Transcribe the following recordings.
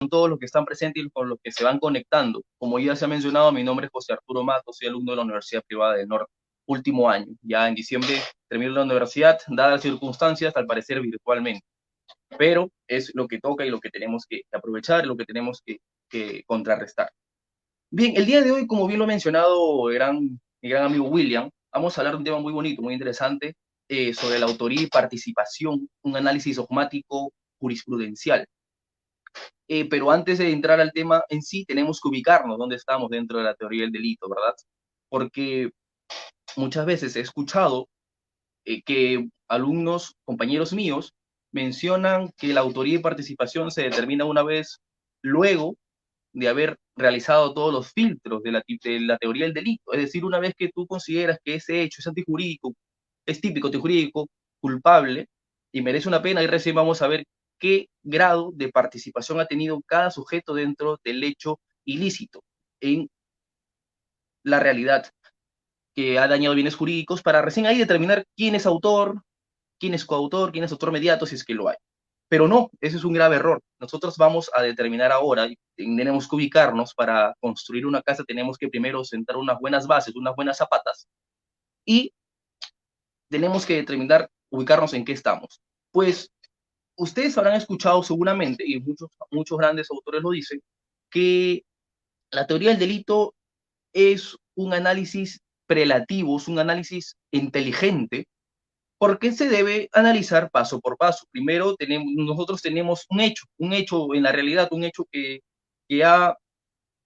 todos los que están presentes y con los que se van conectando. Como ya se ha mencionado, mi nombre es José Arturo Matos, soy alumno de la Universidad Privada del Norte, último año. Ya en diciembre termino la universidad, dadas las circunstancias, al parecer virtualmente. Pero es lo que toca y lo que tenemos que aprovechar, lo que tenemos que contrarrestar. Bien, el día de hoy, como bien lo ha mencionado mi gran amigo William, vamos a hablar de un tema muy bonito, muy interesante, sobre la autoría y participación, un análisis dogmático jurisprudencial. Pero antes de entrar al tema en sí, tenemos que ubicarnos dónde estamos dentro de la teoría del delito, ¿verdad? Porque muchas veces he escuchado que alumnos, compañeros míos, mencionan que la autoría y participación se determina una vez luego de haber realizado todos los filtros de la teoría del delito. Es decir, una vez que tú consideras que ese hecho es antijurídico, es típico antijurídico, culpable y merece una pena, y recién vamos a ver qué grado de participación ha tenido cada sujeto dentro del hecho ilícito en la realidad que ha dañado bienes jurídicos para recién ahí determinar quién es autor, quién es coautor, quién es autor mediato, si es que lo hay. Pero no, ese es un grave error. Nosotros vamos a determinar ahora, y tenemos que ubicarnos para construir una casa, tenemos que primero sentar unas buenas bases, unas buenas zapatas, y tenemos que determinar, ubicarnos en qué estamos. Pues ustedes habrán escuchado seguramente, y muchos grandes autores lo dicen, que la teoría del delito es un análisis prelativo, es un análisis inteligente, porque se debe analizar paso por paso. Primero, nosotros tenemos un hecho en la realidad, un hecho que ha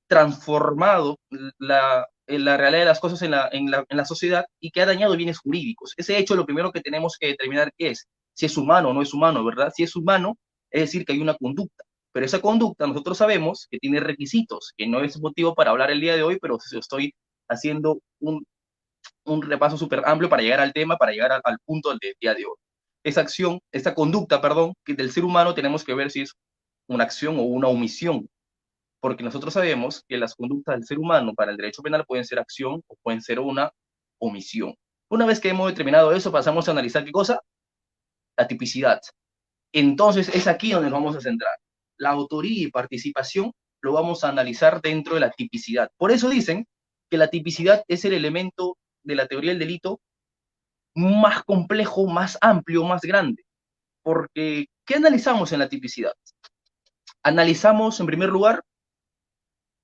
transformado la realidad de las cosas en la sociedad y que ha dañado bienes jurídicos. Ese hecho, lo primero que tenemos que determinar qué es, si es humano o no es humano, ¿verdad? Si es humano, es decir, que hay una conducta. Pero esa conducta nosotros sabemos que tiene requisitos, que no es motivo para hablar el día de hoy, pero estoy haciendo un repaso súper amplio para llegar al tema, para llegar al punto del día de hoy. Esa acción, esta conducta, perdón, que del ser humano tenemos que ver si es una acción o una omisión, porque nosotros sabemos que las conductas del ser humano para el derecho penal pueden ser acción o pueden ser una omisión. Una vez que hemos determinado eso, pasamos a analizar qué cosa, la tipicidad. Entonces es aquí donde nos vamos a centrar. La autoría y participación lo vamos a analizar dentro de la tipicidad. Por eso dicen que la tipicidad es el elemento de la teoría del delito más complejo, más amplio, más grande. Porque, ¿qué analizamos en la tipicidad? Analizamos, en primer lugar,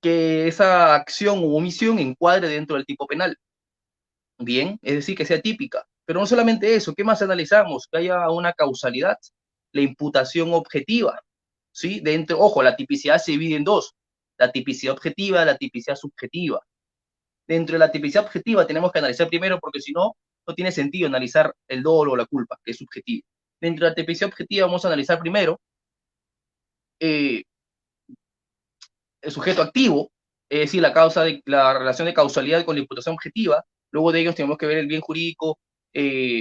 que esa acción u omisión encuadre dentro del tipo penal. Bien, es decir, que sea típica. Pero no solamente eso, ¿qué más analizamos? Que haya una causalidad, la imputación objetiva, ¿sí? Dentro, ojo, la tipicidad se divide en dos, la tipicidad objetiva, la tipicidad subjetiva. Dentro de la tipicidad objetiva tenemos que analizar primero, porque si no, no tiene sentido analizar el dolo o la culpa, que es subjetivo. Dentro de la tipicidad objetiva vamos a analizar primero eh, el sujeto activo, es decir, la relación de causalidad con la imputación objetiva. Luego de ellos tenemos que ver el bien jurídico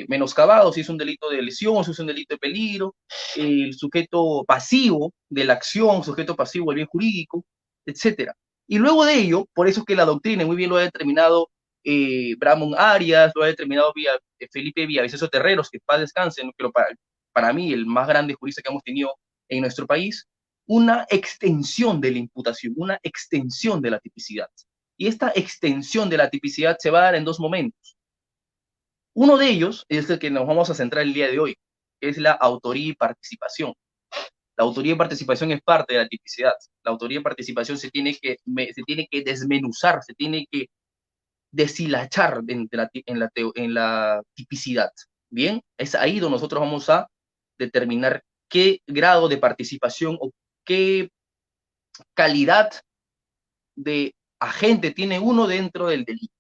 menoscabado, si es un delito de lesión, si es un delito de peligro, el sujeto pasivo de la acción, sujeto pasivo del bien jurídico, etcétera. Y luego de ello, por eso es que la doctrina muy bien lo ha determinado Bramon Arias, lo ha determinado Felipe Villavicencio Terreros, que paz descanse, que para mí el más grande jurista que hemos tenido en nuestro país, una extensión de la imputación, una extensión de la tipicidad. Y esta extensión de la tipicidad se va a dar en dos momentos. Uno de ellos es el que nos vamos a centrar el día de hoy, que es la autoría y participación. La autoría y participación es parte de la tipicidad. La autoría y participación se tiene que desmenuzar, se tiene que deshilachar en la tipicidad. Bien, es ahí donde nosotros vamos a determinar qué grado de participación o qué calidad de agente tiene uno dentro del delito.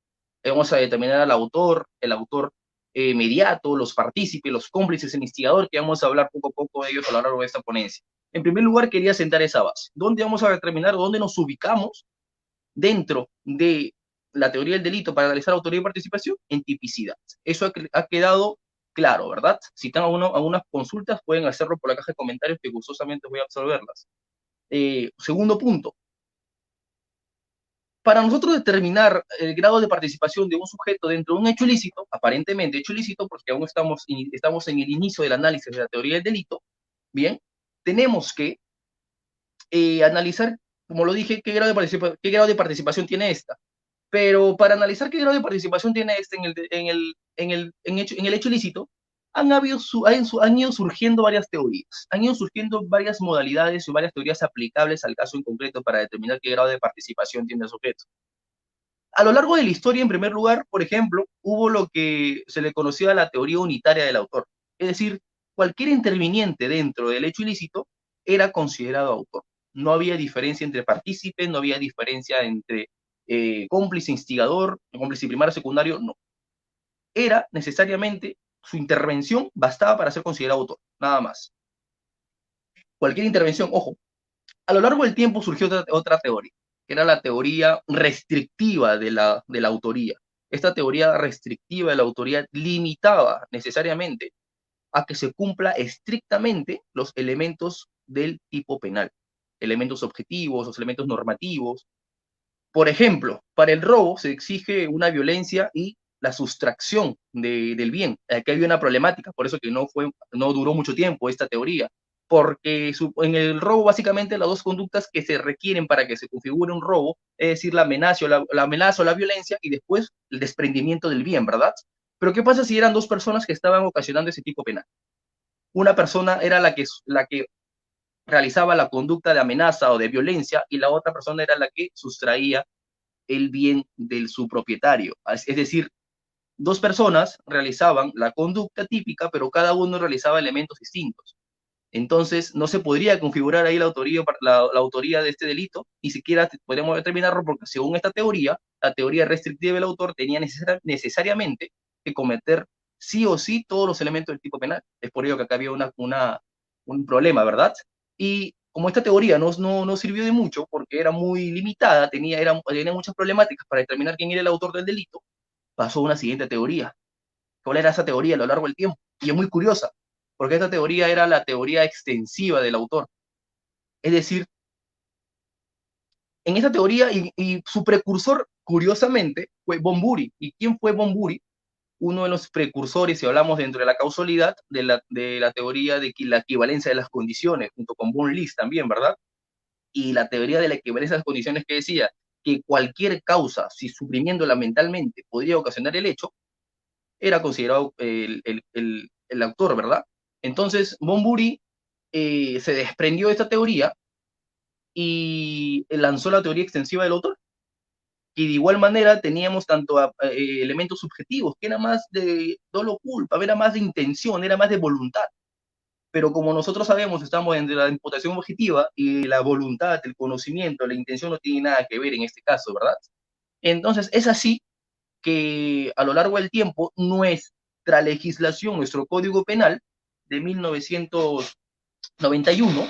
Vamos a determinar al autor, el autor mediato, los partícipes, los cómplices, el instigador, que vamos a hablar poco a poco de ellos a lo largo de esta ponencia. En primer lugar, quería sentar esa base. ¿Dónde vamos a determinar dónde nos ubicamos dentro de la teoría del delito para analizar autoría y participación? En tipicidad. Eso ha quedado claro, ¿verdad? Si están algunas consultas, pueden hacerlo por la caja de comentarios que gustosamente voy a absolverlas. Segundo punto, para nosotros determinar el grado de participación de un sujeto dentro de un hecho ilícito, aparentemente hecho ilícito, porque aún estamos en el inicio del análisis de la teoría del delito, bien, tenemos que analizar, como lo dije, qué grado de participación tiene esta. Pero para analizar qué grado de participación tiene este en el hecho ilícito, han ido surgiendo varias teorías, han ido surgiendo varias modalidades y varias teorías aplicables al caso en concreto para determinar qué grado de participación tiene el sujeto. A lo largo de la historia, en primer lugar, por ejemplo, hubo lo que se le conocía la teoría unitaria del autor. Es decir, cualquier interviniente dentro del hecho ilícito era considerado autor. No había diferencia entre partícipes, no había diferencia entre cómplice, instigador, cómplice primario, secundario, no. Era necesariamente su intervención bastaba para ser considerado autor, nada más. Cualquier intervención, ojo, a lo largo del tiempo surgió otra teoría, que era la teoría restrictiva de la autoría. Esta teoría restrictiva de la autoría limitaba necesariamente a que se cumpla estrictamente los elementos del tipo penal, elementos objetivos, los elementos normativos. Por ejemplo, para el robo se exige una violencia y la sustracción del bien. Aquí había una problemática, por eso que no duró mucho tiempo esta teoría, porque en el robo básicamente las dos conductas que se requieren para que se configure un robo, es decir, la amenaza o la violencia y después el desprendimiento del bien, ¿verdad? Pero ¿qué pasa si eran dos personas que estaban ocasionando ese tipo penal? Una persona era la que realizaba la conducta de amenaza o de violencia y la otra persona era la que sustraía el bien de su propietario. Es decir, dos personas realizaban la conducta típica, pero cada uno realizaba elementos distintos. Entonces, no se podría configurar ahí la autoría de este delito, ni siquiera podríamos determinarlo, porque según esta teoría, la teoría restrictiva del autor tenía necesariamente que cometer sí o sí todos los elementos del tipo penal. Es por ello que acá había un problema, ¿verdad? Y como esta teoría no sirvió de mucho, porque era muy limitada, tenía muchas problemáticas para determinar quién era el autor del delito, pasó a una siguiente teoría. ¿Cuál era esa teoría a lo largo del tiempo? Y es muy curiosa, porque esta teoría era la teoría extensiva del autor. Es decir, en esa teoría y su precursor, curiosamente, fue Bonburi. ¿Y quién fue Bonburi? Uno de los precursores, si hablamos dentro de la causalidad, de la teoría de la equivalencia de las condiciones, junto con von List también, ¿verdad? Y la teoría de la equivalencia de las condiciones que decía que cualquier causa, si suprimiéndola mentalmente, podría ocasionar el hecho, era considerado el autor, ¿verdad? Entonces, Bonburi se desprendió de esta teoría y lanzó la teoría extensiva del autor. Y de igual manera teníamos tanto elementos subjetivos, que era más de dolo culpa, era más de intención, era más de voluntad. Pero como nosotros sabemos, estamos en la imputación objetiva y la voluntad, el conocimiento, la intención no tiene nada que ver en este caso, ¿verdad? Entonces, es así que a lo largo del tiempo nuestra legislación, nuestro Código Penal de 1991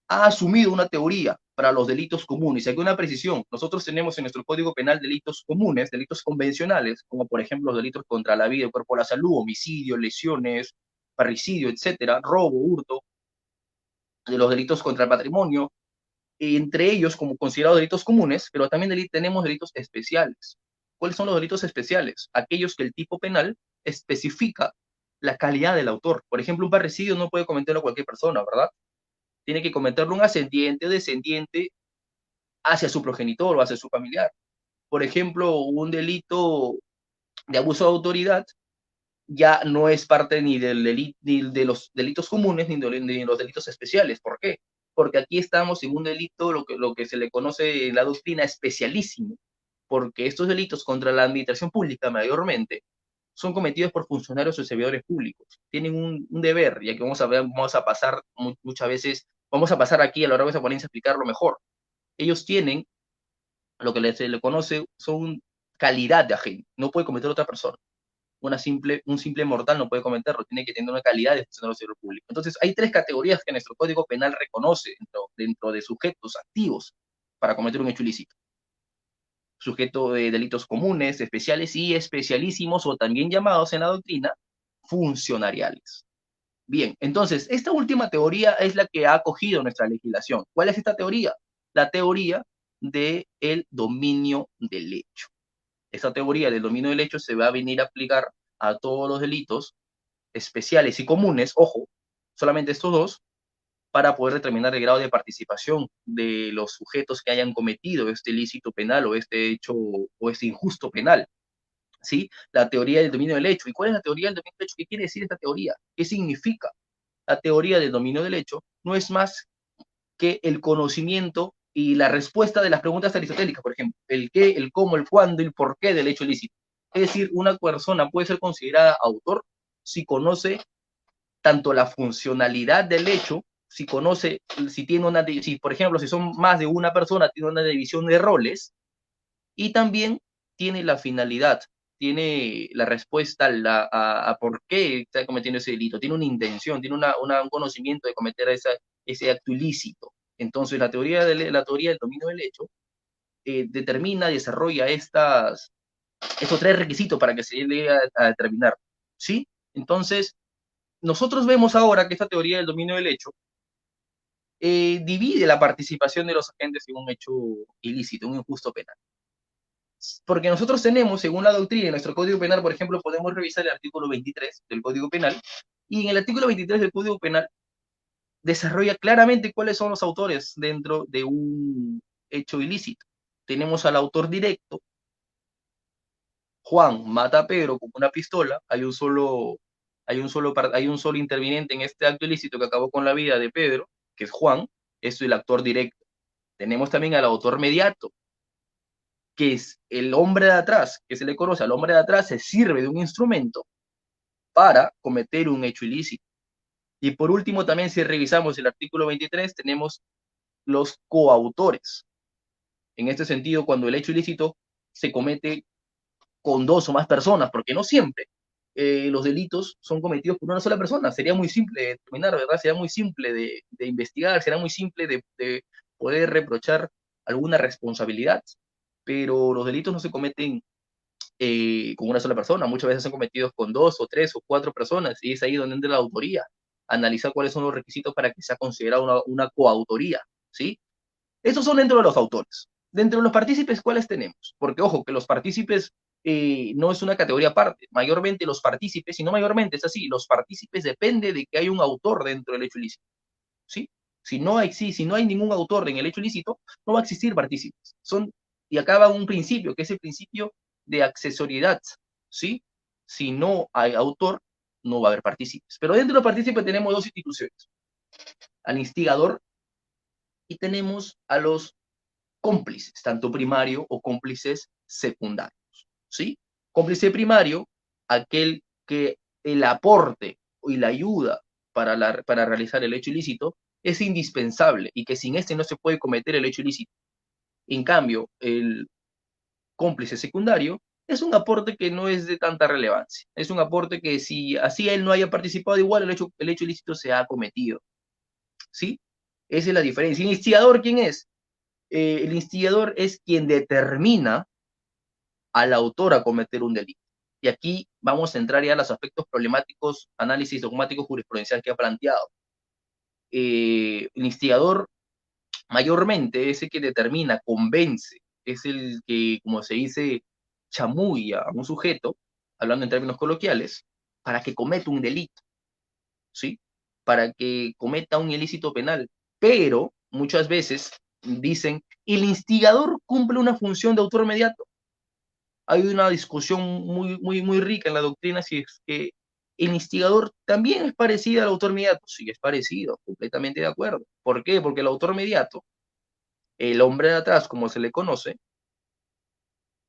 ha asumido una teoría para los delitos comunes. Y aquí una precisión, nosotros tenemos en nuestro Código Penal delitos comunes, delitos convencionales, como por ejemplo los delitos contra la vida, el cuerpo, la salud, homicidio, lesiones, parricidio, etcétera, robo, hurto, de los delitos contra el patrimonio, entre ellos como considerados delitos comunes, pero también tenemos delitos especiales. ¿Cuáles son los delitos especiales? Aquellos que el tipo penal especifica la calidad del autor. Por ejemplo, un parricidio no puede cometerlo cualquier persona, ¿verdad? Tiene que cometerlo un ascendiente o descendiente hacia su progenitor o hacia su familiar. Por ejemplo, un delito de abuso de autoridad ya no es parte ni de los delitos comunes ni de los delitos especiales. ¿Por qué? Porque aquí estamos en un delito, lo que se le conoce en la doctrina especialísimo, porque estos delitos contra la administración pública mayormente son cometidos por funcionarios o servidores públicos. Tienen un deber, ya que vamos a pasar muchas veces, vamos a pasar aquí a lo largo de esa ponencia a explicarlo mejor. Ellos tienen lo que se le conoce son calidad de agente, no puede cometer otra persona. Un simple mortal no puede cometerlo, tiene que tener una calidad de funcionario servidor público. Entonces, hay tres categorías que nuestro Código Penal reconoce dentro de sujetos activos para cometer un hecho ilícito. Sujeto de delitos comunes, especiales y especialísimos, o también llamados en la doctrina funcionariales. Bien, entonces, esta última teoría es la que ha acogido nuestra legislación. ¿Cuál es esta teoría? La teoría del dominio del hecho. Esta teoría del dominio del hecho se va a venir a aplicar a todos los delitos especiales y comunes, ojo, solamente estos dos, para poder determinar el grado de participación de los sujetos que hayan cometido este ilícito penal o este hecho o este injusto penal. ¿Sí? La teoría del dominio del hecho. ¿Y cuál es la teoría del dominio del hecho? ¿Qué quiere decir esta teoría? ¿Qué significa? La teoría del dominio del hecho no es más que el conocimiento y la respuesta de las preguntas aristotélicas, por ejemplo, el qué, el cómo, el cuándo, el por qué del hecho ilícito. Es decir, una persona puede ser considerada autor si conoce tanto la funcionalidad del hecho, si conoce, si tiene una, si por ejemplo, si son más de una persona, tiene una división de roles, y también tiene la finalidad, tiene la respuesta a por qué está cometiendo ese delito, tiene una intención, tiene un conocimiento de cometer ese acto ilícito. Entonces, la teoría del dominio del hecho determina, desarrolla estos tres requisitos para que se llegue a determinar. ¿Sí? Entonces, nosotros vemos ahora que esta teoría del dominio del hecho divide la participación de los agentes en un hecho ilícito, un injusto penal. Porque nosotros tenemos, según la doctrina en nuestro Código Penal, por ejemplo, podemos revisar el artículo 23 del Código Penal, y en el artículo 23 del Código Penal desarrolla claramente cuáles son los autores dentro de un hecho ilícito. Tenemos al autor directo. Juan mata a Pedro con una pistola, hay un solo interviniente en este acto ilícito que acabó con la vida de Pedro, que es Juan, es el actor directo. Tenemos también al autor mediato, que es el hombre de atrás, que se le conoce al hombre de atrás, se sirve de un instrumento para cometer un hecho ilícito. Y por último, también si revisamos el artículo 23, tenemos los coautores. En este sentido, cuando el hecho ilícito se comete con dos o más personas, porque no siempre los delitos son cometidos por una sola persona. Sería muy simple de determinar, ¿verdad? Sería muy simple de investigar, sería muy simple de poder reprochar alguna responsabilidad, pero los delitos no se cometen con una sola persona, muchas veces son cometidos con dos o tres o cuatro personas, y es ahí donde entra la autoría, analizar cuáles son los requisitos para que sea considerada una coautoría, ¿sí? Estos son dentro de los autores. Dentro de los partícipes, ¿cuáles tenemos? Porque, ojo, que los partícipes no es una categoría aparte. Mayormente los partícipes, y no mayormente, es así, los partícipes depende de que hay un autor dentro del hecho ilícito, ¿sí? Si no hay ningún autor en el hecho ilícito, no va a existir partícipes. Y acaba un principio, que es el principio de accesoriedad, ¿sí? Si no hay autor, no va a haber partícipes. Pero dentro de los partícipes tenemos dos instituciones, al instigador y tenemos a los cómplices, tanto primario o cómplices secundarios, ¿sí? Cómplice primario, aquel que el aporte y la ayuda para realizar el hecho ilícito es indispensable y que sin este no se puede cometer el hecho ilícito. En cambio, el cómplice secundario es un aporte que no es de tanta relevancia. Es un aporte que si así él no haya participado igual, el hecho ilícito se ha cometido, ¿sí? Esa es la diferencia. ¿El instigador quién es? El instigador es quien determina al autor a cometer un delito. Y aquí vamos a entrar ya a los aspectos problemáticos, análisis dogmático jurisprudencial que ha planteado. El instigador mayormente es el que determina, convence, es el que, como se dice, chamulla a un sujeto, hablando en términos coloquiales, para que cometa un delito, ¿sí? Para que cometa un ilícito penal. Pero muchas veces dicen, el instigador cumple una función de autor mediato. Hay una discusión muy rica en la doctrina si es que el instigador también es parecido al autor mediato. Sí, es parecido, completamente de acuerdo. ¿Por qué? Porque el autor mediato, el hombre de atrás, como se le conoce,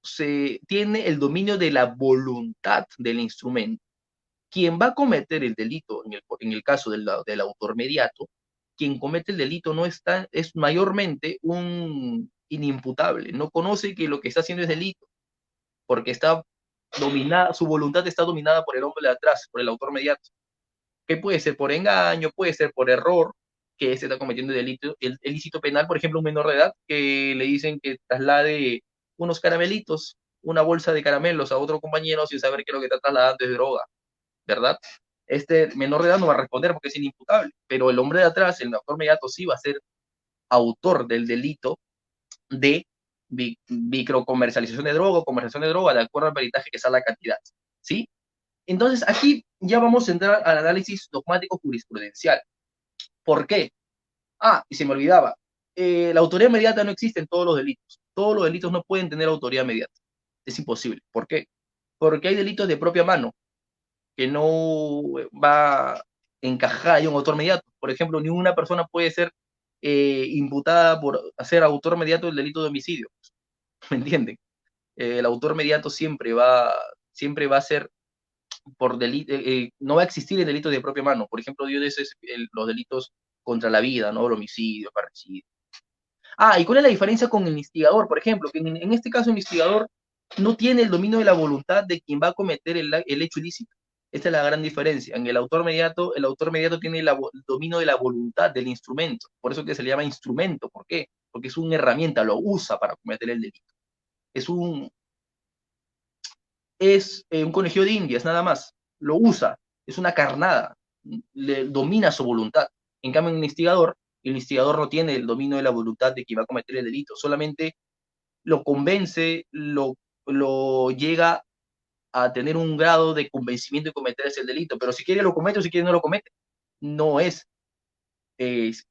se tiene el dominio de la voluntad del instrumento. Quien va a cometer el delito, en el caso del autor mediato, quien comete el delito no está, es mayormente un inimputable, no conoce que lo que está haciendo es delito, porque está dominada, su voluntad está dominada por el hombre de atrás, por el autor mediato, que puede ser por engaño, puede ser por error, que se está cometiendo delito, el ilícito penal, por ejemplo, un menor de edad, que le dicen que traslade unos caramelitos, una bolsa de caramelos a otro compañero sin saber que lo que está trasladando es droga, ¿verdad? Este menor de edad no va a responder porque es inimputable, pero el hombre de atrás, el autor mediato, sí va a ser autor del delito de microcomercialización de droga o comercialización de droga de acuerdo al peritaje que sea la cantidad, ¿sí? Entonces, aquí ya vamos a entrar al análisis dogmático jurisprudencial. ¿Por qué? Y se me olvidaba, la autoría inmediata no existe en todos los delitos. Todos los delitos no pueden tener autoría inmediata. Es imposible. ¿Por qué? Porque hay delitos de propia mano que no va a encajar ahí un autor inmediato. Por ejemplo, ninguna persona puede ser imputada por ser autor inmediato del delito de homicidio. ¿Me entienden? El autor inmediato siempre va a ser por delito, no va a existir el delito de propia mano. Por ejemplo, Dios es los delitos contra la vida, ¿no? El homicidio, parricidio. ¿Y cuál es la diferencia con el instigador? Por ejemplo, que en este caso el instigador no tiene el dominio de la voluntad de quien va a cometer el hecho ilícito. Esta es la gran diferencia. En el autor mediato tiene el dominio de la voluntad del instrumento. Por eso que se le llama instrumento. ¿Por qué? Porque es una herramienta, lo usa para cometer el delito. Es un conejillo de indias, nada más. Lo usa, es una carnada, le domina su voluntad. En cambio, el instigador no tiene el dominio de la voluntad de que va a cometer el delito, solamente lo convence, lo llega a tener un grado de convencimiento de cometer ese delito, pero si quiere lo comete o si quiere no lo comete. No es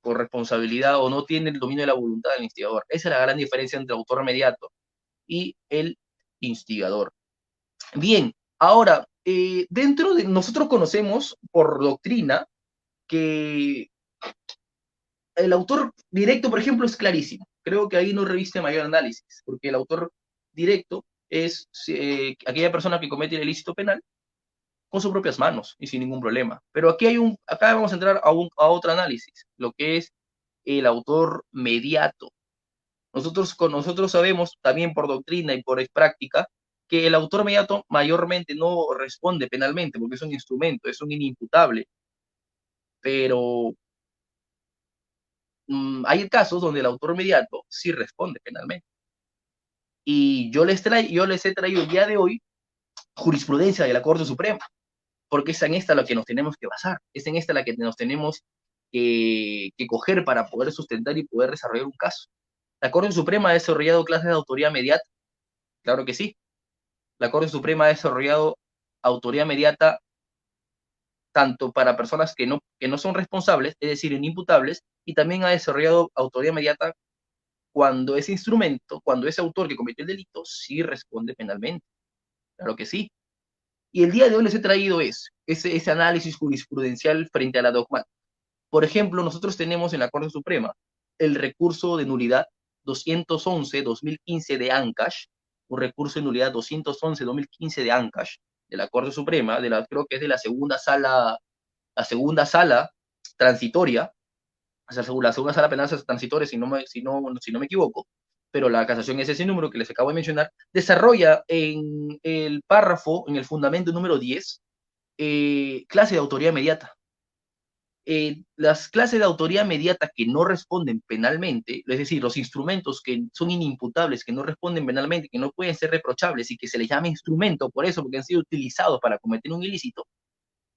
por responsabilidad o no tiene el dominio de la voluntad del instigador. Esa es la gran diferencia entre el autor mediato y el instigador. Bien, ahora, dentro de nosotros conocemos por doctrina que el autor directo, por ejemplo, es clarísimo. Creo que ahí no reviste mayor análisis, porque el autor directo es aquella persona que comete el ilícito penal con sus propias manos y sin ningún problema. Pero acá vamos a entrar a otro análisis, lo que es el autor mediato. Nosotros sabemos también por doctrina y por práctica que el autor mediato mayormente no responde penalmente porque es un instrumento, es un inimputable, pero hay casos donde el autor mediato sí responde penalmente. Y yo les he traído el día de hoy jurisprudencia de la Corte Suprema, porque es en esta la que nos tenemos que basar, es en esta la que nos tenemos que coger para poder sustentar y poder desarrollar un caso. La Corte Suprema ha desarrollado clases de autoría mediata, claro que sí. La Corte Suprema ha desarrollado autoría mediata tanto para personas que no son responsables, es decir, inimputables, y también ha desarrollado autoría mediata cuando ese instrumento, cuando ese autor que cometió el delito, sí responde penalmente. Claro que sí. Y el día de hoy les he traído ese análisis jurisprudencial frente a la dogmática. Por ejemplo, nosotros tenemos en la Corte Suprema el recurso de nulidad 211-2015 de Ancash, un recurso de nulidad 211-2015 de Ancash, de la Corte Suprema, creo que es de la segunda sala transitoria, o sea, la segunda sala penal transitoria, si no me equivoco, pero la casación es ese número que les acabo de mencionar, desarrolla en el párrafo, en el fundamento número 10, clase de autoría inmediata. Las clases de autoría inmediata que no responden penalmente, es decir, los instrumentos que son inimputables, que no responden penalmente, que no pueden ser reprochables y que se les llama instrumento por eso, porque han sido utilizados para cometer un ilícito,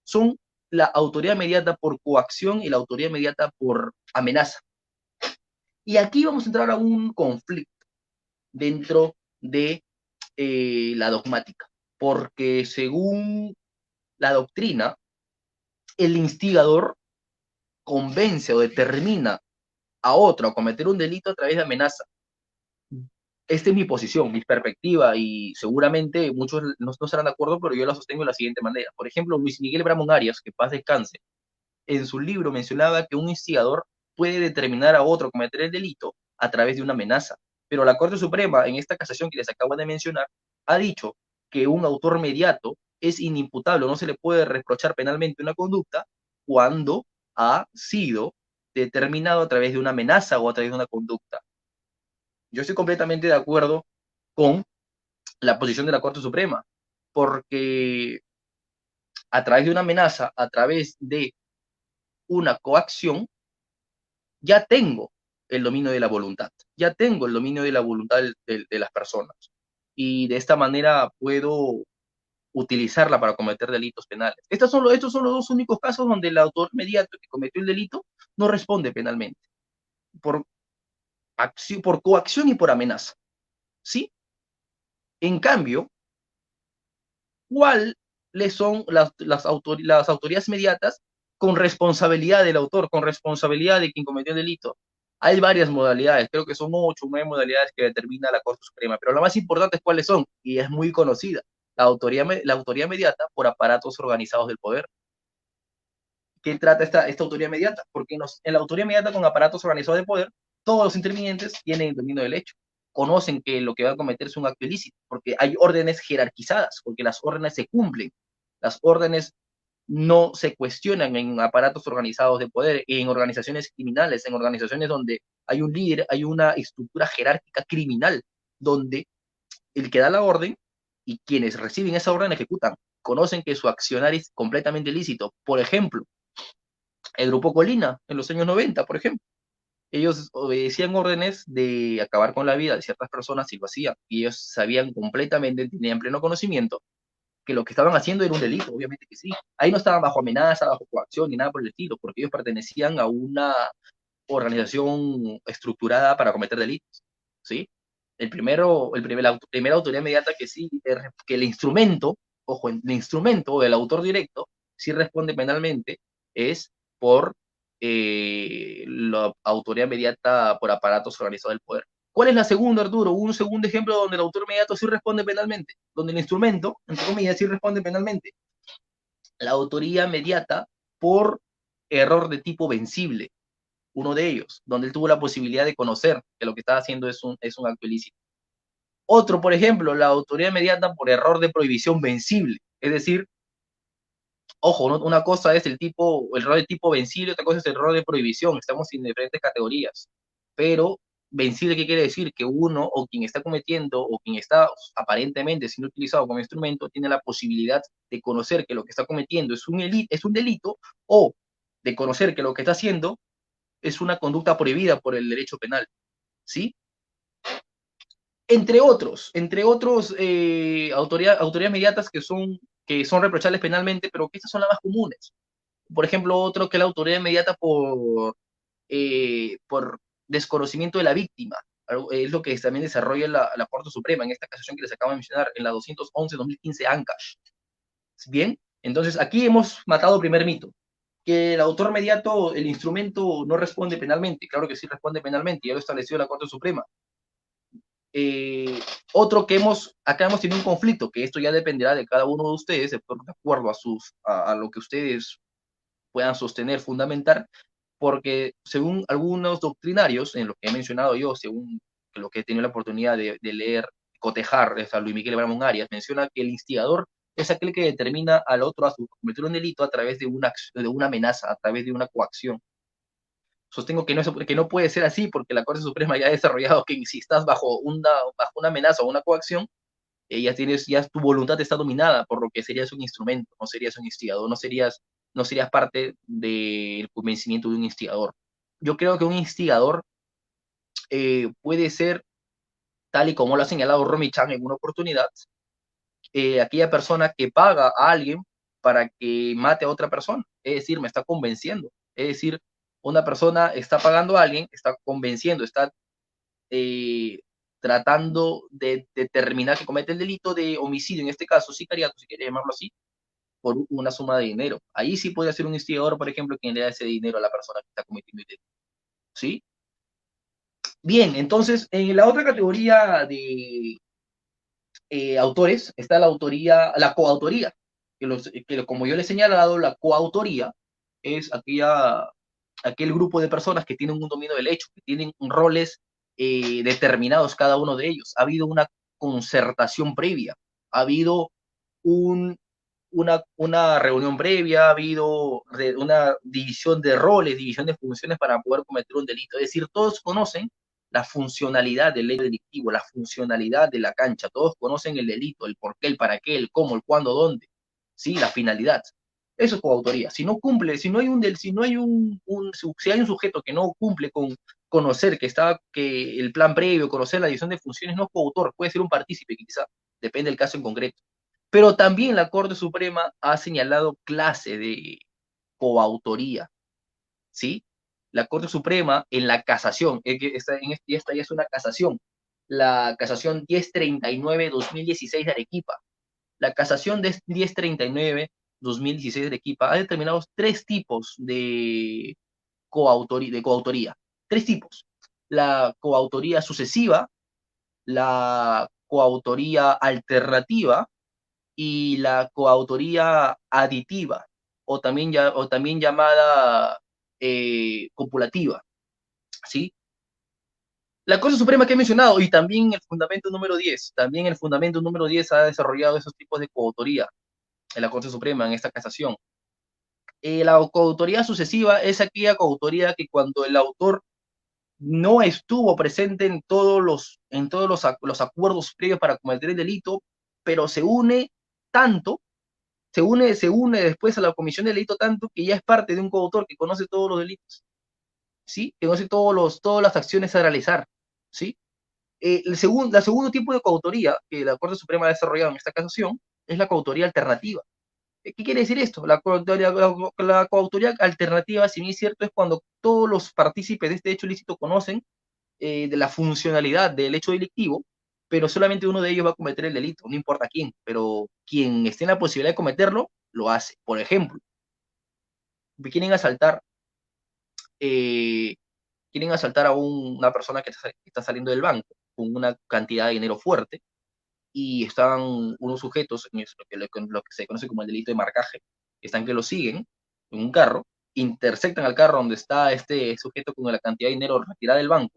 son la autoría inmediata por coacción y la autoría inmediata por amenaza. Y aquí vamos a entrar a un conflicto dentro de la dogmática, porque según la doctrina, el instigador convence o determina a otro a cometer un delito a través de amenaza. Esta es mi posición, mi perspectiva, y seguramente muchos no estarán de acuerdo, pero yo la sostengo de la siguiente manera. Por ejemplo, Luis Miguel Bramón Arias, que paz descanse, en su libro mencionaba que un instigador puede determinar a otro a cometer el delito a través de una amenaza. Pero la Corte Suprema, en esta casación que les acabo de mencionar, ha dicho que un autor mediato es inimputable, no se le puede reprochar penalmente una conducta cuando ha sido determinado a través de una amenaza o a través de una conducta. Yo estoy completamente de acuerdo con la posición de la Corte Suprema, porque a través de una amenaza, a través de una coacción, ya tengo el dominio de la voluntad, ya tengo el dominio de la voluntad de las personas. Y de esta manera puedo utilizarla para cometer delitos penales. Estos son los dos únicos casos donde el autor mediato que cometió el delito no responde penalmente, por, por coacción y por amenaza. ¿Sí? En cambio, ¿cuáles son las autoridades mediatas con responsabilidad del autor, con responsabilidad de quien cometió el delito. Hay varias modalidades, creo que son 8 o 9 modalidades que determina la Corte Suprema, pero las más importantes cuáles son, y es muy conocida, la autoría mediata por aparatos organizados del poder. ¿Qué trata esta autoría mediata? Porque en la autoría mediata con aparatos organizados de poder, todos los intervinientes tienen el dominio del hecho, conocen que lo que va a cometer es un acto ilícito, porque hay órdenes jerarquizadas, porque las órdenes se cumplen, las órdenes no se cuestionan en aparatos organizados de poder, en organizaciones criminales, en organizaciones donde hay un líder, hay una estructura jerárquica criminal, donde el que da la orden y quienes reciben esa orden ejecutan, conocen que su accionar es completamente ilícito. Por ejemplo, el grupo Colina, en los años 90, por ejemplo, ellos obedecían órdenes de acabar con la vida de ciertas personas y lo hacían, y ellos sabían completamente, tenían pleno conocimiento que lo que estaban haciendo era un delito, obviamente que sí. Ahí no estaban bajo amenaza, bajo coacción ni nada por el estilo, porque ellos pertenecían a una organización estructurada para cometer delitos, ¿sí? La primera autoridad inmediata que sí, que el instrumento, ojo, el instrumento del autor directo sí responde penalmente es por la autoridad inmediata por aparatos organizados del poder. ¿Cuál es la segunda, Arturo? Un segundo ejemplo donde el autor inmediato sí responde penalmente, donde el instrumento, entre comillas, sí responde penalmente. La autoría mediata por error de tipo vencible, uno de ellos, donde él tuvo la posibilidad de conocer que lo que estaba haciendo es un acto ilícito. Otro, por ejemplo, la autoría inmediata por error de prohibición vencible, es decir, ojo, una cosa es el error de tipo vencible, otra cosa es el error de prohibición, estamos en diferentes categorías, pero vencible, ¿qué quiere decir? Que uno o quien está cometiendo o quien está aparentemente siendo utilizado como instrumento tiene la posibilidad de conocer que lo que está cometiendo es un delito o de conocer que lo que está haciendo es una conducta prohibida por el derecho penal, ¿sí? Entre otros autoridades mediatas que son reprochables penalmente, pero que estas son las más comunes. Por ejemplo, otro que es la autoridad inmediata por desconocimiento de la víctima. Es lo que también desarrolla la Corte Suprema en esta casación que les acabo de mencionar, en la 211-2015 ANCASH. Bien, entonces aquí hemos matado el primer mito, que el autor mediato, el instrumento, no responde penalmente. Claro que sí responde penalmente, ya lo estableció la Corte Suprema. Eh, Otro que acá hemos tenido un conflicto, que esto ya dependerá de cada uno de ustedes, de acuerdo a lo que ustedes puedan sostener, fundamentar, porque según algunos doctrinarios, en lo que he mencionado yo, según lo que he tenido la oportunidad de leer, cotejar, a Luis Miguel Bramón Arias, menciona que el instigador es aquel que determina al otro a cometer un delito a través de una amenaza, a través de una coacción. Sostengo que no puede ser así, porque la Corte Suprema ya ha desarrollado que si estás bajo una amenaza o una coacción, ya tu voluntad está dominada, por lo que serías un instrumento, no serías un instigador, no serías parte del convencimiento de un instigador. Yo creo que un instigador puede ser, tal y como lo ha señalado Romy Chan en una oportunidad, aquella persona que paga a alguien para que mate a otra persona, es decir, me está convenciendo, es decir, una persona está pagando a alguien, está convenciendo, está eh, tratando de determinar que comete el delito de homicidio, en este caso sicariato, si quiere llamarlo así, por una suma de dinero. Ahí sí puede ser un instigador, por ejemplo, quien le da ese dinero a la persona que está cometiendo el delito. ¿Sí? Bien, entonces, en la otra categoría de autores está la coautoría, como yo le he señalado, la coautoría es aquel grupo de personas que tienen un dominio del hecho, que tienen roles determinados cada uno de ellos. Ha habido una concertación previa, ha habido un, una reunión previa, ha habido una división de roles, división de funciones para poder cometer un delito. Es decir, todos conocen la funcionalidad del hecho delictivo, la funcionalidad de la cancha, todos conocen el delito, el por qué, el para qué, el cómo, el cuándo, dónde, ¿sí? La finalidad. Eso es coautoría. Si no cumple, si no hay si hay un sujeto que no cumple con conocer que el plan previo, conocer la división de funciones, no es coautor, puede ser un partícipe quizá, depende del caso en concreto. Pero también la Corte Suprema ha señalado clase de coautoría, ¿sí? La Corte Suprema en la casación, esta ya es una casación, la casación 1039-2016 de Arequipa. La casación de 1039 2016 de Arequipa ha determinado tres tipos de coautoría. Tres tipos. La coautoría sucesiva, la coautoría alternativa y la coautoría aditiva, o también llamada copulativa, ¿sí? La Corte Suprema que he mencionado, y también el fundamento número 10, también el fundamento número 10 ha desarrollado esos tipos de coautoría en la Corte Suprema, en esta casación. La coautoría sucesiva es aquella coautoría que cuando el autor no estuvo presente en todos los acuerdos previos para cometer el delito, pero se une tanto, se une después a la comisión del delito tanto que ya es parte de un coautor que conoce todos los delitos, ¿sí? Que conoce todas las acciones a realizar, ¿sí? La segundo tipo de coautoría que la Corte Suprema ha desarrollado en esta casación es la coautoría alternativa. ¿Qué quiere decir esto? La coautoría alternativa, si bien es cierto, es cuando todos los partícipes de este hecho ilícito conocen de la funcionalidad del hecho delictivo, pero solamente uno de ellos va a cometer el delito, no importa quién, pero quien esté en la posibilidad de cometerlo, lo hace. Por ejemplo, quieren asaltar, eh, quieren asaltar a una persona que está saliendo del banco con una cantidad de dinero fuerte, y están unos sujetos, en lo que se conoce como el delito de marcaje, están que lo siguen en un carro, intersectan al carro donde está este sujeto con la cantidad de dinero retirada del banco,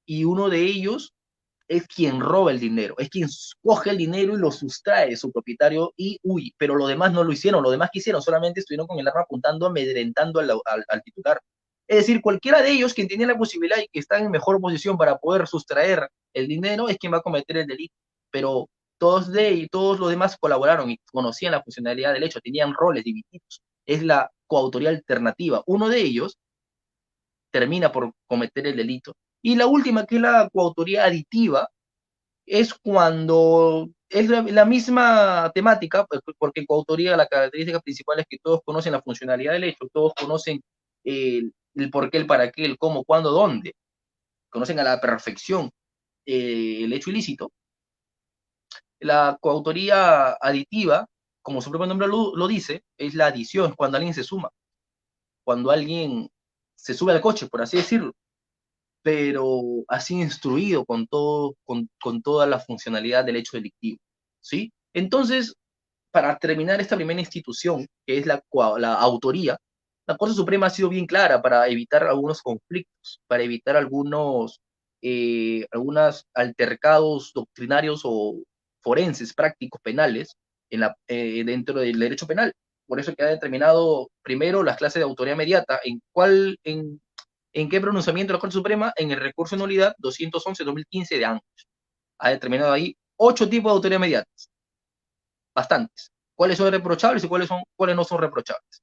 y uno de ellos es quien roba el dinero, es quien coge el dinero y lo sustrae de su propietario y huye, pero los demás no lo hicieron, los demás que hicieron solamente estuvieron con el arma apuntando, amedrentando al titular. Es decir, cualquiera de ellos quien tenía la posibilidad y que está en mejor posición para poder sustraer el dinero es quien va a cometer el delito, pero todos los demás colaboraron y conocían la funcionalidad del hecho, tenían roles divididos. Es la coautoría alternativa. Uno de ellos termina por cometer el delito. Y la última, que es la coautoría aditiva, es cuando es la misma temática, porque en coautoría la característica principal es que todos conocen la funcionalidad del hecho, todos conocen el por qué, el para qué, el cómo, cuándo, dónde, conocen a la perfección el hecho ilícito. La coautoría aditiva, como su propio nombre lo dice, es la adición, cuando alguien se suma, cuando alguien se sube al coche, por así decirlo, pero así instruido con toda la funcionalidad del hecho delictivo, ¿sí? Entonces, para terminar esta primera institución, que es la autoría, la Corte Suprema ha sido bien clara para evitar algunos conflictos, para evitar algunos altercados doctrinarios o forenses, prácticos, penales, dentro del derecho penal. Por eso que ha determinado primero las clases de autoría inmediata, ¿en qué pronunciamiento de la Corte Suprema? En el recurso de nulidad 211-2015 de años. Ha determinado ahí 8 tipos de autoría inmediata, bastantes. ¿Cuáles son reprochables y cuáles no son reprochables?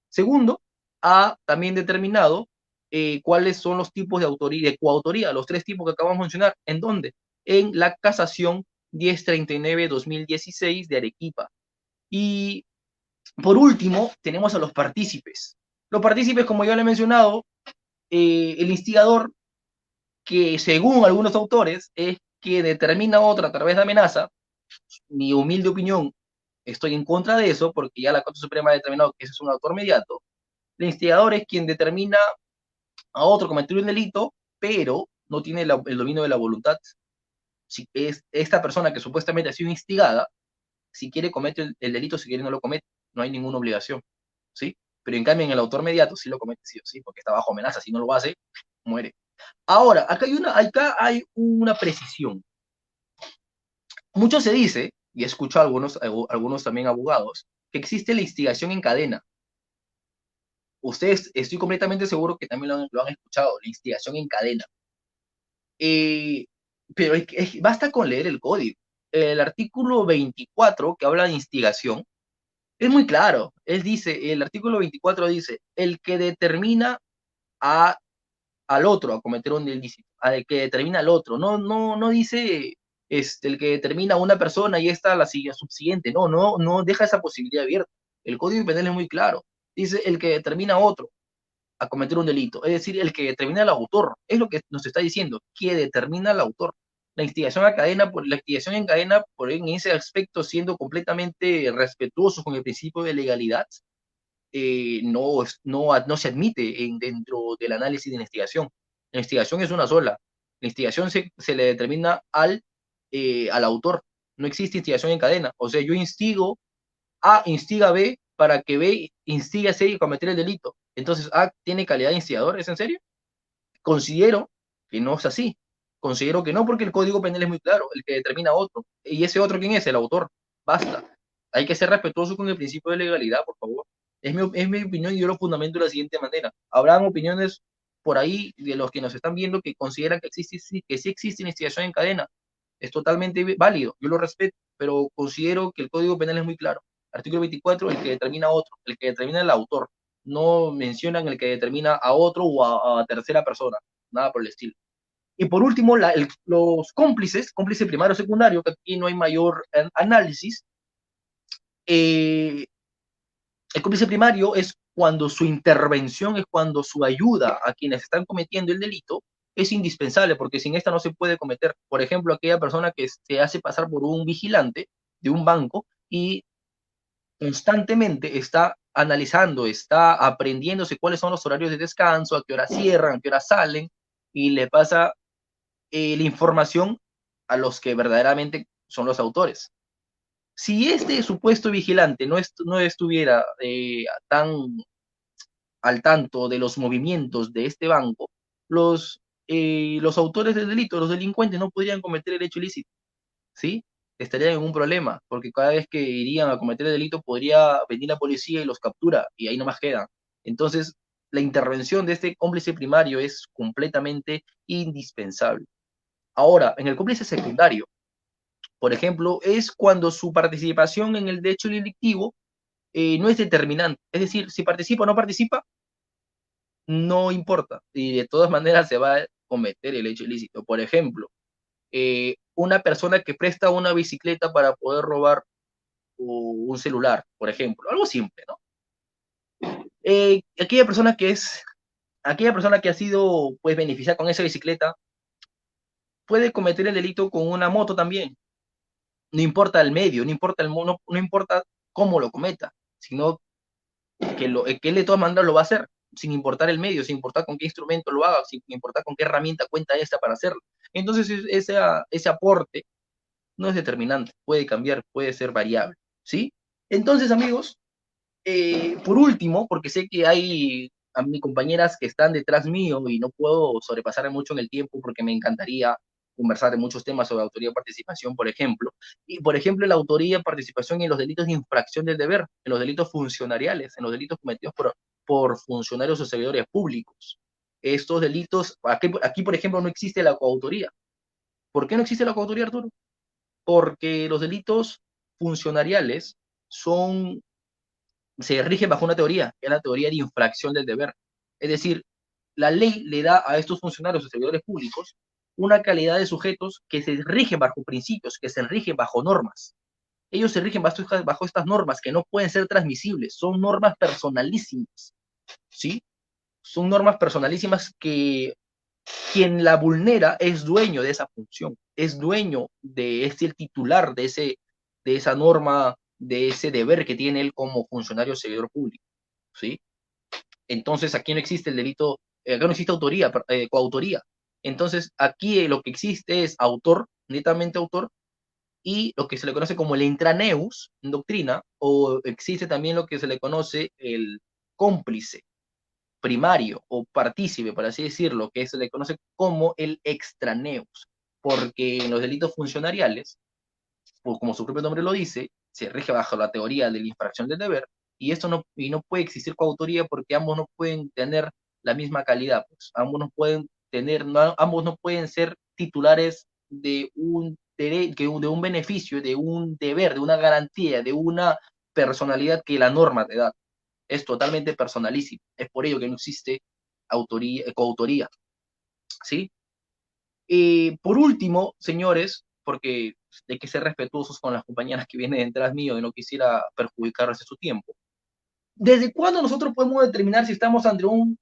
Segundo, ha también determinado cuáles son los tipos de autoría, de coautoría, los tres tipos que acabamos de mencionar. ¿En dónde? En la casación 1039-2016 de Arequipa. Y por último, tenemos a los partícipes. Los partícipes, como ya le he mencionado, el instigador, que según algunos autores es que determina otra a través de amenaza. Mi humilde opinión, estoy en contra de eso, porque ya la Corte Suprema ha determinado que ese es un autor mediato. El instigador es quien determina a otro cometer un delito, pero no tiene el dominio de la voluntad. Si es esta persona que supuestamente ha sido instigada, si quiere comete el delito, si quiere no lo comete, no hay ninguna obligación, ¿sí? Pero en cambio en el autor mediato sí lo comete sí o sí, porque está bajo amenaza, si no lo hace, muere. Ahora, acá hay una precisión. Mucho se dice, y he escuchado algunos también abogados, que existe la instigación en cadena. Ustedes, estoy completamente seguro que también lo han escuchado, la instigación en cadena. Eh, pero basta con leer el código. El artículo 24, que habla de instigación, es muy claro. El artículo 24 dice, el que determina al otro a cometer un ilícito, al que determina al otro. No dice el que determina a una persona y esta la subsiguiente. No deja esa posibilidad abierta. El Código Penal es muy claro. Dice el que determina a otro a cometer un delito. Es decir, el que determina al autor. Es lo que nos está diciendo, que determina al autor. La instigación en cadena, por en ese aspecto, siendo completamente respetuosos con el principio de legalidad, no se admite dentro del análisis de la instigación. La instigación es una sola. La instigación se le determina al autor. No existe instigación en cadena. O sea, yo instigo A, instiga a B para que B instigue a C y cometer el delito. Entonces, A tiene calidad de instigador. ¿Es en serio? Considero que no es así. Considero que no, porque el Código Penal es muy claro, el que determina otro. ¿Y ese otro quién es? El autor. Basta. Hay que ser respetuoso con el principio de legalidad, por favor. Es mi opinión y yo lo fundamento de la siguiente manera. Habrán opiniones por ahí de los que nos están viendo que consideran que sí existe instigación en cadena. Es totalmente válido, yo lo respeto, pero considero que el Código Penal es muy claro. Artículo 24, el que determina otro, el que determina el autor. No mencionan el que determina a otro o a tercera persona, nada por el estilo. Y por último, los cómplices, cómplice primario o secundario, que aquí no hay mayor análisis. El cómplice primario es cuando su intervención, es cuando su ayuda a quienes están cometiendo el delito es indispensable, porque sin esta no se puede cometer. Por ejemplo, aquella persona que se hace pasar por un vigilante de un banco y constantemente está analizando, está aprendiéndose cuáles son los horarios de descanso, a qué hora cierran, a qué hora salen, y le pasa la información a los que verdaderamente son los autores. Si este supuesto vigilante no estuviera tan al tanto de los movimientos de este banco, los autores del delito, los delincuentes, no podrían cometer el hecho ilícito, ¿sí? Estarían en un problema, porque cada vez que irían a cometer el delito podría venir la policía y los captura, y ahí nomás quedan. Entonces, la intervención de este cómplice primario es completamente indispensable. Ahora, en el cómplice secundario, por ejemplo, es cuando su participación en el hecho delictivo no es determinante. Es decir, si participa o no participa, no importa. Y de todas maneras se va a cometer el hecho ilícito. Por ejemplo, una persona que presta una bicicleta para poder robar un celular, por ejemplo, algo simple, ¿no? Eh, aquella persona que es, aquella persona que ha sido, pues, beneficiada con esa bicicleta, puede cometer el delito con una moto también. No importa el medio, no importa no importa cómo lo cometa, sino que él de todas maneras lo va a hacer, sin importar el medio, sin importar con qué instrumento lo haga, sin importar con qué herramienta cuenta esta para hacerlo. Entonces, ese aporte no es determinante, puede cambiar, puede ser variable, ¿sí? Entonces, amigos, por último, porque sé que hay a mis compañeras que están detrás mío y no puedo sobrepasar mucho en el tiempo porque me encantaría conversar de muchos temas sobre autoría y participación, por ejemplo. Y, por ejemplo, la autoría y participación en los delitos de infracción del deber, en los delitos funcionariales, en los delitos cometidos por funcionarios o servidores públicos. Estos delitos, aquí, por ejemplo, no existe la coautoría. ¿Por qué no existe la coautoría, Arturo? Porque los delitos funcionariales son se rige bajo una teoría, que es la teoría de infracción del deber. Es decir, la ley le da a estos funcionarios o servidores públicos una calidad de sujetos que se rigen bajo principios, que se rigen bajo normas. Ellos se rigen bajo estas normas que no pueden ser transmisibles, son normas personalísimas, ¿sí? Son normas personalísimas que quien la vulnera es dueño de esa función, es dueño el titular de esa norma, de ese deber que tiene él como funcionario o servidor público, ¿sí? Entonces aquí no existe el delito, acá no existe coautoría. Entonces aquí lo que existe es autor, netamente autor, y lo que se le conoce como el intraneus en doctrina, o existe también lo que se le conoce el cómplice primario o partícipe, por así decirlo, que se le conoce como el extraneus, porque en los delitos funcionariales, pues como su propio nombre lo dice, se rige bajo la teoría de la infracción del deber, y no puede existir coautoría porque ambos no pueden tener la misma calidad, pues ambos no pueden ser titulares de un beneficio, de un deber, de una garantía, de una personalidad que la norma te da. Es totalmente personalísimo. Es por ello que no existe coautoría, ¿sí? Por último, señores, porque hay que ser respetuosos con las compañeras que vienen detrás mío y no quisiera perjudicarles de su tiempo. ¿Desde cuándo nosotros podemos determinar si estamos ante un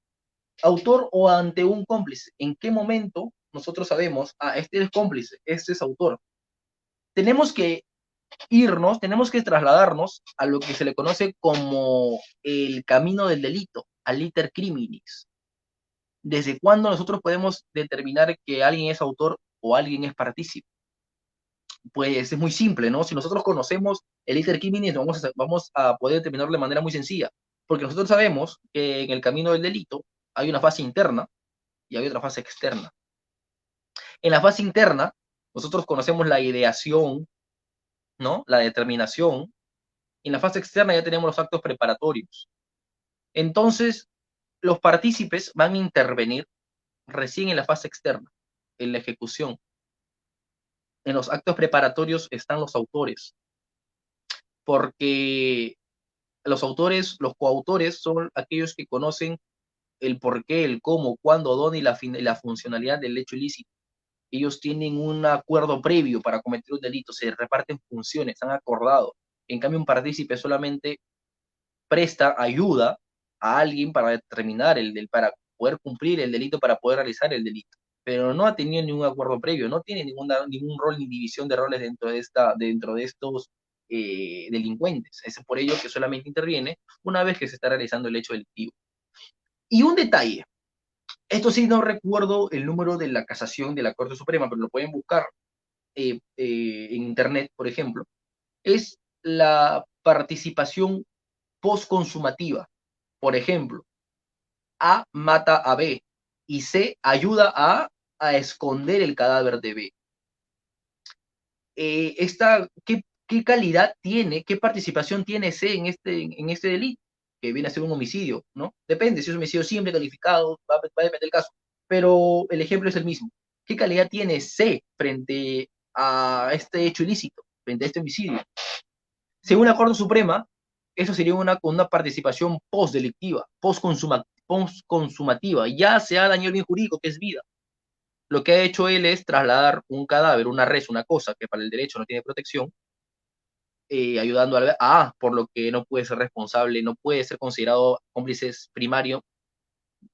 autor o ante un cómplice? ¿En qué momento nosotros sabemos, este es cómplice, este es autor, tenemos que irnos, tenemos que trasladarnos a lo que se le conoce como el camino del delito, al iter criminis. ¿Desde cuándo nosotros podemos determinar que alguien es autor o alguien es partícipe? Pues es muy simple, ¿no? Si nosotros conocemos el iter criminis, vamos a poder determinarlo de manera muy sencilla, porque nosotros sabemos que en el camino del delito hay una fase interna y hay otra fase externa. En la fase interna, nosotros conocemos la ideación, ¿no? La determinación. En la fase externa ya tenemos los actos preparatorios. Entonces, los partícipes van a intervenir recién en la fase externa, en la ejecución. En los actos preparatorios están los autores, porque los autores, los coautores son aquellos que conocen el por qué, el cómo, cuándo, dónde y la funcionalidad del hecho ilícito. Ellos tienen un acuerdo previo para cometer un delito, se reparten funciones, han acordado. En cambio, un partícipe solamente presta ayuda a alguien para determinar para poder cumplir el delito, para poder realizar el delito. Pero no ha tenido ningún acuerdo previo, no tiene ningún rol ni división de roles dentro de estos delincuentes. Es por ello que solamente interviene una vez que se está realizando el hecho delictivo. Y un detalle, esto sí no recuerdo el número de la casación de la Corte Suprema, pero lo pueden buscar en Internet, por ejemplo, es la participación postconsumativa. Por ejemplo, A mata a B y C ayuda a esconder el cadáver de B. ¿Qué calidad tiene, qué participación tiene C en este delito? Que viene a ser un homicidio, ¿no? Depende, si es un homicidio simple, calificado, va a depender del caso. Pero el ejemplo es el mismo. ¿Qué calidad tiene C frente a este hecho ilícito, frente a este homicidio? Según la Corte Suprema, eso sería una participación postdelictiva, postconsumativa. Ya se ha dañado el bien jurídico, que es vida. Lo que ha hecho él es trasladar un cadáver, una res, una cosa que para el derecho no tiene protección, ayudando por lo que no puede ser responsable, no puede ser considerado cómplice primario,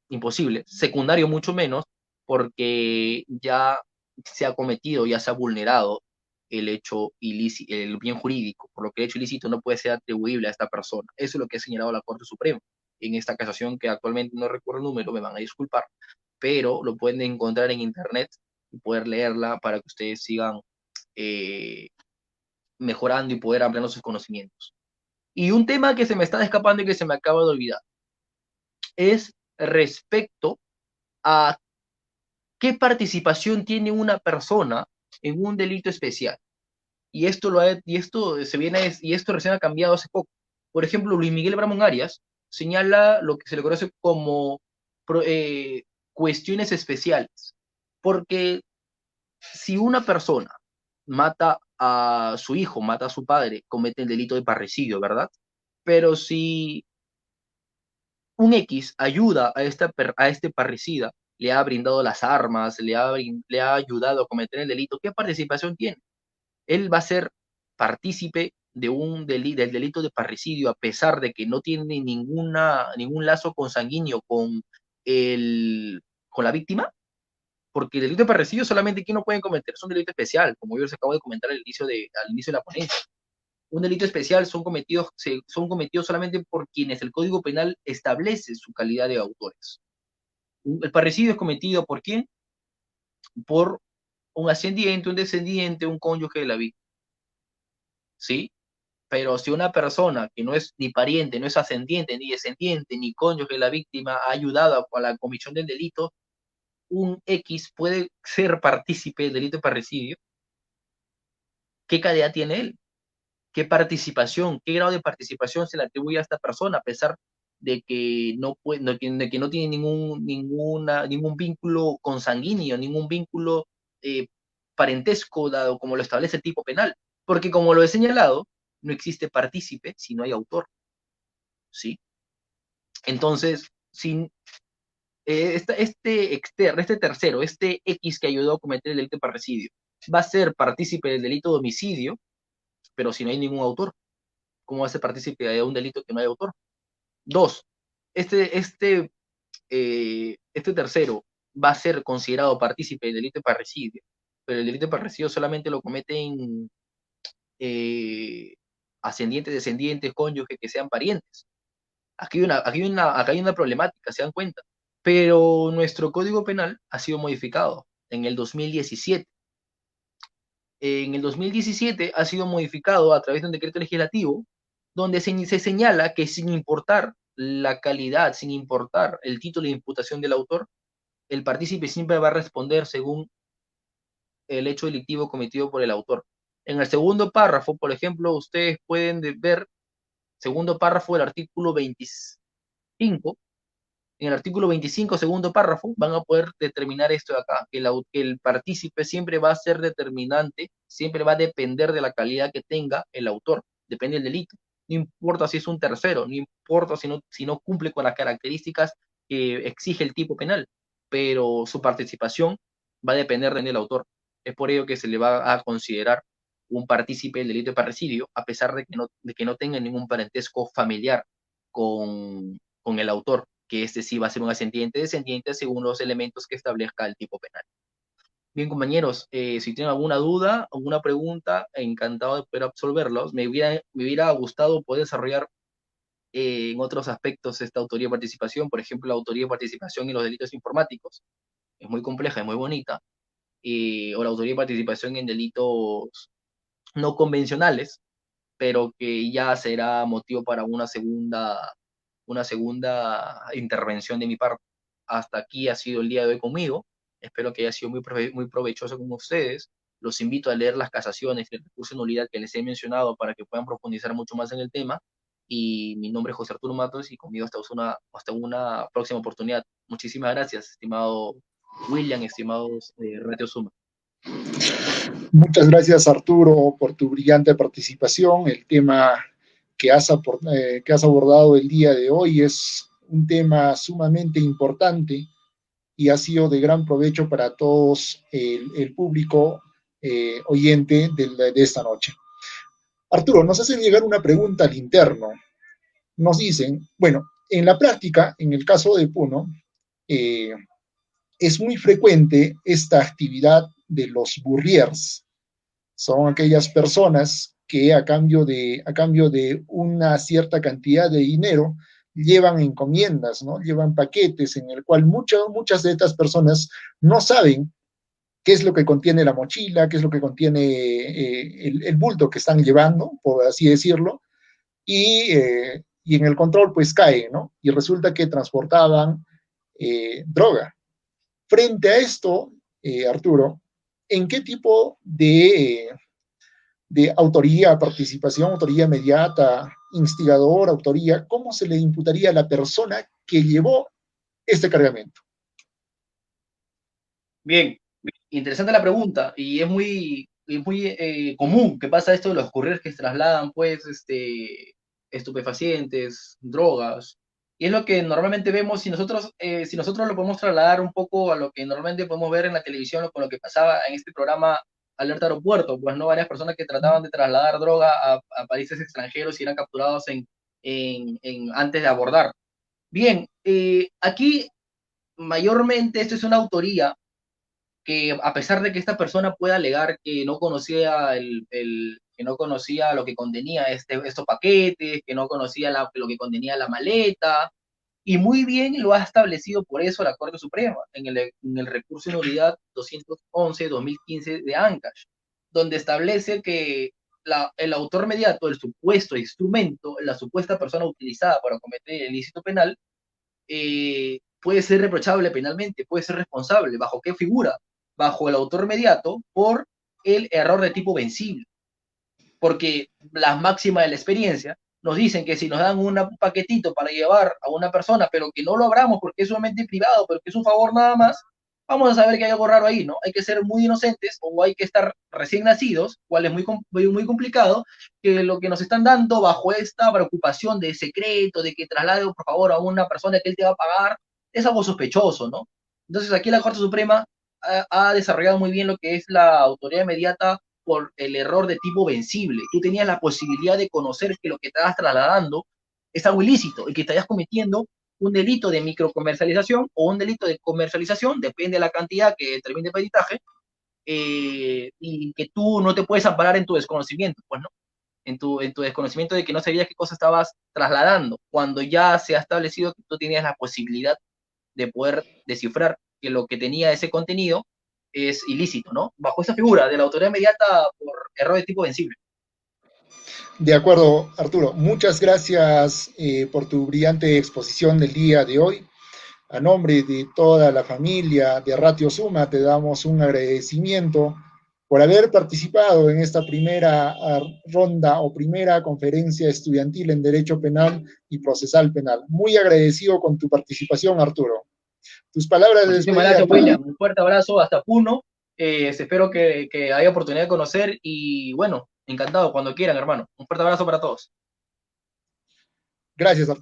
imposible. Secundario mucho menos, porque ya se ha cometido, ya se ha vulnerado el hecho ilícito, el bien jurídico, por lo que el hecho ilícito no puede ser atribuible a esta persona. Eso es lo que ha señalado la Corte Suprema en esta casación, que actualmente no recuerdo el número, me van a disculpar, pero lo pueden encontrar en internet y poder leerla para que ustedes sigan eh, mejorando y poder ampliando sus conocimientos. Y un tema que se me está escapando y que se me acaba de olvidar es respecto a qué participación tiene una persona en un delito especial. Y esto recién ha cambiado hace poco. Por ejemplo, Luis Miguel Bramón Arias señala lo que se le conoce como cuestiones especiales. Porque si una persona mata a su hijo, mata a su padre, comete el delito de parricidio, ¿verdad? Pero si un X ayuda a este parricida, le ha brindado las armas, le ha ayudado a cometer el delito, ¿qué participación tiene? Él va a ser partícipe del delito de parricidio a pesar de que no tiene ningún lazo consanguíneo con la víctima, porque el delito de parricidio solamente quien no puede cometer es un delito especial, como yo les acabo de comentar al inicio de la ponencia. Un delito especial son cometidos solamente por quienes el Código Penal establece su calidad de autores. El parricidio es cometido por quién? Por un ascendiente, un descendiente, un cónyuge de la víctima, ¿sí? Pero si una persona que no es ni pariente, no es ascendiente, ni descendiente, ni cónyuge de la víctima ha ayudado a la comisión del delito, un X puede ser partícipe del delito de parricidio. ¿Qué calidad tiene él? ¿Qué participación, qué grado de participación se le atribuye a esta persona, a pesar de que de que no tiene ningún vínculo consanguíneo, ningún vínculo eh, parentesco, dado como lo establece el tipo penal? Porque como lo he señalado, no existe partícipe si no hay autor, ¿sí? Entonces, sin este tercero, este X que ayudó a cometer el delito de parricidio, va a ser partícipe del delito de homicidio, pero si no hay ningún autor, ¿cómo va a ser partícipe de un delito que no hay autor? Dos, este tercero va a ser considerado partícipe del delito de parricidio, pero el delito de parricidio solamente lo cometen eh, ascendientes, descendientes, cónyuges que sean parientes. Acá hay una problemática, se dan cuenta. Pero nuestro Código Penal ha sido modificado en el 2017. En el 2017 ha sido modificado a través de un decreto legislativo donde se señala que sin importar la calidad, sin importar el título de imputación del autor, el partícipe siempre va a responder según el hecho delictivo cometido por el autor. En el segundo párrafo, por ejemplo, ustedes pueden ver, segundo párrafo del artículo 25, en el artículo 25, segundo párrafo, van a poder determinar esto de acá, que el partícipe siempre va a ser determinante, siempre va a depender de la calidad que tenga el autor, depende del delito. No importa si es un tercero, no importa si no cumple con las características que exige el tipo penal, pero su participación va a depender del autor. Es por ello que se le va a considerar un partícipe del delito de parricidio, a pesar de que no tenga ningún parentesco familiar con el autor, que este sí va a ser un ascendiente descendiente según los elementos que establezca el tipo penal. Bien, compañeros, si tienen alguna duda, alguna pregunta, encantado de poder absolverlos. Me hubiera gustado poder desarrollar en otros aspectos esta autoría de participación, por ejemplo, la autoría de participación en los delitos informáticos. Es muy compleja, es muy bonita. O la autoría de participación en delitos no convencionales, pero que ya será motivo para una segunda intervención de mi parte. Hasta aquí ha sido el día de hoy conmigo. Espero que haya sido muy provechoso con ustedes. Los invito a leer las casaciones y el recurso de nulidad que les he mencionado para que puedan profundizar mucho más en el tema. Y mi nombre es José Arturo Matos y conmigo hasta una próxima oportunidad. Muchísimas gracias, estimado William, estimados Radio Suma. Muchas gracias, Arturo, por tu brillante participación. El tema que has abordado el día de hoy es un tema sumamente importante y ha sido de gran provecho para todos el público oyente de esta noche. Arturo, nos hacen llegar una pregunta al interno. Nos dicen, bueno, en la práctica, en el caso de Puno, eh, es muy frecuente esta actividad de los burriers. Son aquellas personas que a cambio de una cierta cantidad de dinero llevan encomiendas, ¿no? Llevan paquetes en el cual muchas de estas personas no saben qué es lo que contiene la mochila, qué es lo que contiene el bulto que están llevando, por así decirlo, y en el control pues caen, ¿no? Y resulta que transportaban droga. Frente a esto, Arturo, ¿en qué tipo de autoría, participación, autoría inmediata, instigador, autoría, cómo se le imputaría a la persona que llevó este cargamento? Bien, interesante la pregunta y es muy común que pasa esto de los couriers que se trasladan pues estupefacientes, drogas, y es lo que normalmente vemos si nosotros lo podemos trasladar un poco a lo que normalmente podemos ver en la televisión o con lo que pasaba en este programa Alerta Aeropuerto, pues no varias personas que trataban de trasladar droga a países extranjeros y eran capturados antes de abordar. Bien, aquí mayormente esto es una autoría que a pesar de que esta persona pueda alegar que no conocía que no conocía lo que contenía estos paquetes, que no conocía lo que contenía la maleta, y muy bien lo ha establecido por eso la Corte Suprema en el recurso de nulidad 211-2015 de Ancash, donde establece que el autor mediato, el supuesto instrumento, la supuesta persona utilizada para cometer el ilícito penal, puede ser reprochable penalmente, puede ser responsable. ¿Bajo qué figura? Bajo el autor mediato por el error de tipo vencible. Porque las máximas de la experiencia nos dicen que si nos dan un paquetito para llevar a una persona, pero que no lo abramos porque es sumamente privado, pero que es un favor nada más, vamos a saber que hay algo raro ahí, ¿no? Hay que ser muy inocentes o hay que estar recién nacidos, cual es muy complicado, que lo que nos están dando bajo esta preocupación de secreto, de que traslade por favor a una persona que él te va a pagar, es algo sospechoso, ¿no? Entonces aquí la Corte Suprema ha desarrollado muy bien lo que es la autoridad inmediata por el error de tipo vencible. Tú tenías la posibilidad de conocer que lo que estabas trasladando es algo ilícito y que estarías cometiendo un delito de microcomercialización o un delito de comercialización, depende de la cantidad que determine el peritaje, y que tú no te puedes amparar en tu desconocimiento, pues, ¿no? En tu desconocimiento de que no sabías qué cosa estabas trasladando, cuando ya se ha establecido que tú tenías la posibilidad de poder descifrar que lo que tenía ese contenido es ilícito, ¿no? Bajo esa figura de la autoridad inmediata por error de tipo vencible. De acuerdo, Arturo. Muchas gracias por tu brillante exposición del día de hoy. A nombre de toda la familia de Ratio Suma, te damos un agradecimiento por haber participado en esta primera ronda o primera conferencia estudiantil en Derecho Penal y Procesal Penal. Muy agradecido con tu participación, Arturo. Tus palabras de Muchísimas despedida, gracias, Arturo. William. Un fuerte abrazo hasta Puno. Espero que haya oportunidad de conocer y bueno, encantado cuando quieran, hermano. Un fuerte abrazo para todos. Gracias, Arturo.